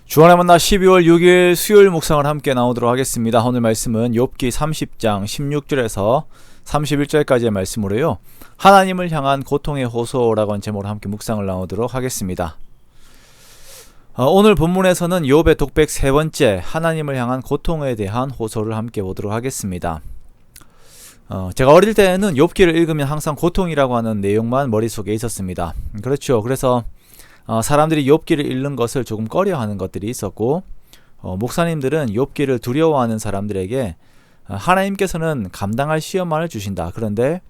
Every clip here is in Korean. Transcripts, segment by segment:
주안의 만나 12월 6일 수요일 묵상을 함께 나오도록 하겠습니다. 오늘 말씀은 욥기 30장 16절에서 31절까지의 말씀으로요. 하나님을 향한 고통의 호소라고 하는 제목으로 함께 묵상을 나오도록 하겠습니다. 오늘 본문에서는 욥의 독백 세 번째 하나님을 향한 고통에 대한 호소를 함께 보도록 하겠습니다. 제가 어릴 때는 욥기를 읽으면 항상 고통이라고 하는 내용만 머릿속에 있었습니다. 그렇죠. 그래서 사람들이 욥기를 읽는 것을 조금 꺼려하는 것들이 있었고, 목사님들은 욥기를 두려워하는 사람들에게 하나님께서는 감당할 시험만을 주신다. 그런데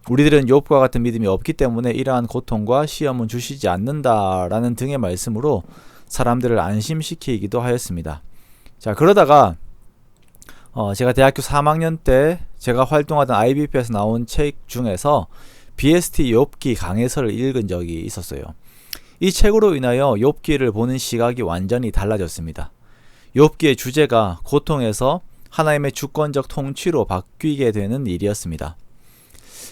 우리들은 욥과 같은 믿음이 없기 때문에 이러한 고통과 시험은 주시지 않는다라는 등의 말씀으로 사람들을 안심시키기도 하였습니다. 자, 그러다가 제가 대학교 3학년 때 제가 활동하던 IBP에서 나온 책 중에서 BST 욥기 강해서를 읽은 적이 있었어요. 이 책으로 인하여 욥기를 보는 시각이 완전히 달라졌습니다. 욥기의 주제가 고통에서 하나님의 주권적 통치로 바뀌게 되는 일이었습니다.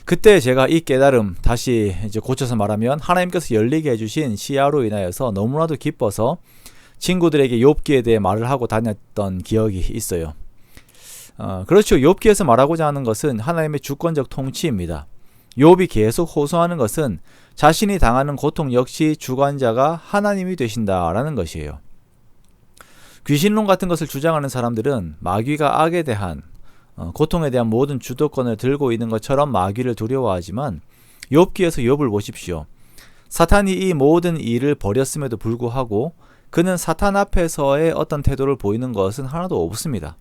그때 제가 이 깨달음, 다시 이제 고쳐서 말하면 하나님께서 열리게 해주신 시야로 인하여서 너무나도 기뻐서 친구들에게 욥기에 대해 말을 하고 다녔던 기억이 있어요. 그렇죠. 욥기에서 말하고자 하는 것은 하나님의 주권적 통치입니다. 욥이 계속 호소하는 것은 자신이 당하는 고통 역시 주관자가 하나님이 되신다라는 것이에요. 귀신론 같은 것을 주장하는 사람들은 마귀가 악에 대한 고통에 대한 모든 주도권을 들고 있는 것처럼 마귀를 두려워하지만 욥기에서 욥을 보십시오. 사탄이 이 모든 일을 벌였음에도 불구하고 그는 사탄 앞에서의 어떤 태도를 보이는 것은 하나도 없습니다.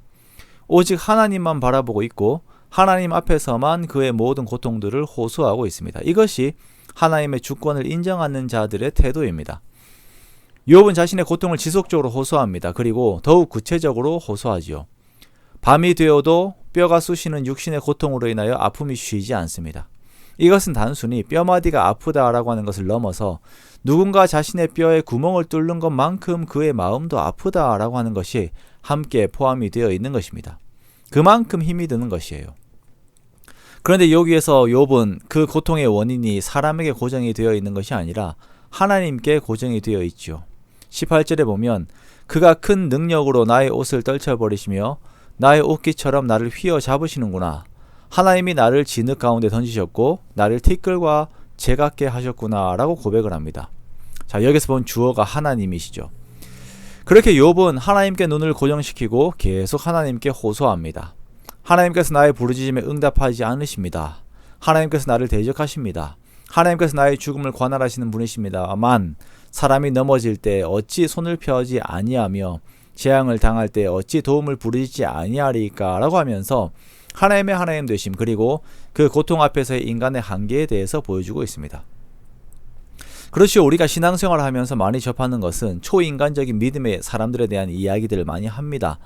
오직 하나님만 바라보고 있고 하나님 앞에서만 그의 모든 고통들을 호소하고 있습니다. 이것이 하나님의 주권을 인정하는 자들의 태도입니다. 욥은 자신의 고통을 지속적으로 호소합니다. 그리고 더욱 구체적으로 호소하지요. 밤이 되어도 뼈가 쑤시는 육신의 고통으로 인하여 아픔이 쉬지 않습니다. 이것은 단순히 뼈마디가 아프다라고 하는 것을 넘어서 누군가 자신의 뼈에 구멍을 뚫는 것만큼 그의 마음도 아프다라고 하는 것이 함께 포함이 되어 있는 것입니다. 그만큼 힘이 드는 것이에요. 그런데 여기에서 욥은 그 고통의 원인이 사람에게 고정이 되어 있는 것이 아니라 하나님께 고정이 되어 있죠. 18절에 보면 그가 큰 능력으로 나의 옷을 떨쳐버리시며 나의 옷깃처럼 나를 휘어잡으시는구나. 하나님이 나를 진흙 가운데 던지셨고 나를 티끌과 재같게 하셨구나 라고 고백을 합니다. 자, 여기서 본 주어가 하나님이시죠. 그렇게 욥은 하나님께 눈을 고정시키고 계속 하나님께 호소합니다. 하나님께서 나의 부르짖음에 응답하지 않으십니다. 하나님께서 나를 대적하십니다. 하나님께서 나의 죽음을 관할하시는 분이십니다만 사람이 넘어질 때 어찌 손을 펴지 아니하며 재앙을 당할 때 어찌 도움을 부르짖지 아니하리까 라고 하면서 하나님의 하나님 되심, 그리고 그 고통 앞에서의 인간의 한계에 대해서 보여주고 있습니다. 그렇죠. 우리가 신앙생활을 하면서 많이 접하는 것은 초인간적인 믿음의 사람들에 대한 이야기들을 많이 합니다.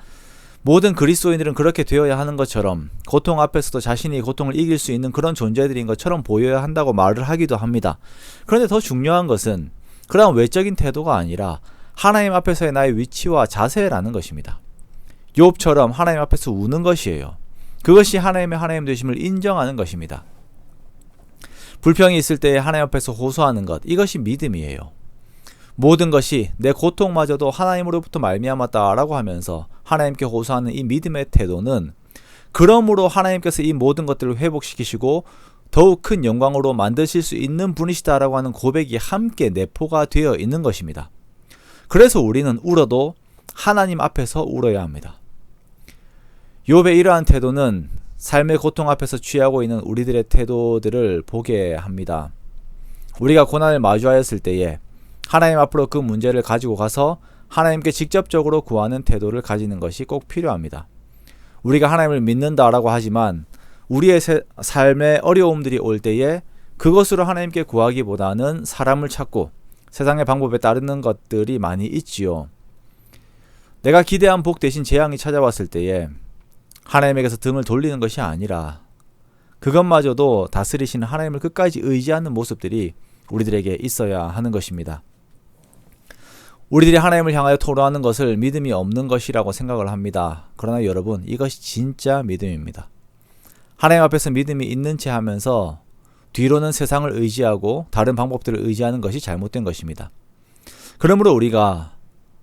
모든 그리스도인들은 그렇게 되어야 하는 것처럼 고통 앞에서도 자신이 고통을 이길 수 있는 그런 존재들인 것처럼 보여야 한다고 말을 하기도 합니다. 그런데 더 중요한 것은 그런 외적인 태도가 아니라 하나님 앞에서의 나의 위치와 자세라는 것입니다. 욥처럼 하나님 앞에서 우는 것이에요. 그것이 하나님의 하나님 되심을 인정하는 것입니다. 불평이 있을 때 하나님 앞에서 호소하는 것, 이것이 믿음이에요. 모든 것이 내 고통마저도 하나님으로부터 말미암았다라고 하면서 하나님께 호소하는 이 믿음의 태도는 그러므로 하나님께서 이 모든 것들을 회복시키시고 더욱 큰 영광으로 만드실 수 있는 분이시다라고 하는 고백이 함께 내포가 되어 있는 것입니다. 그래서 우리는 울어도 하나님 앞에서 울어야 합니다. 욥의 이러한 태도는 삶의 고통 앞에서 취하고 있는 우리들의 태도들을 보게 합니다. 우리가 고난을 마주하였을 때에 하나님 앞으로 그 문제를 가지고 가서 하나님께 직접적으로 구하는 태도를 가지는 것이 꼭 필요합니다. 우리가 하나님을 믿는다라고 하지만 우리의 삶의 어려움들이 올 때에 그것으로 하나님께 구하기보다는 사람을 찾고 세상의 방법에 따르는 것들이 많이 있지요. 내가 기대한 복 대신 재앙이 찾아왔을 때에 하나님에게서 등을 돌리는 것이 아니라 그것마저도 다스리시는 하나님을 끝까지 의지하는 모습들이 우리들에게 있어야 하는 것입니다. 우리들이 하나님을 향하여 토로하는 것을 믿음이 없는 것이라고 생각을 합니다. 그러나 여러분, 이것이 진짜 믿음입니다. 하나님 앞에서 믿음이 있는 채 하면서 뒤로는 세상을 의지하고 다른 방법들을 의지하는 것이 잘못된 것입니다. 그러므로 우리가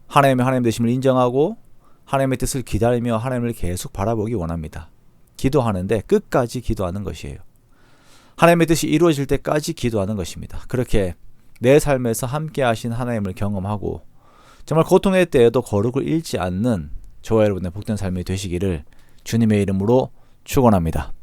하나님의 되심을 인정하고 하나님의 뜻을 기다리며 하나님을 계속 바라보기 원합니다. 기도하는데 끝까지 기도하는 것이에요. 하나님의 뜻이 이루어질 때까지 기도하는 것입니다. 그렇게 내 삶에서 함께 하신 하나님을 경험하고 정말 고통의 때에도 거룩을 잃지 않는 저와 여러분의 복된 삶이 되시기를 주님의 이름으로 축원합니다.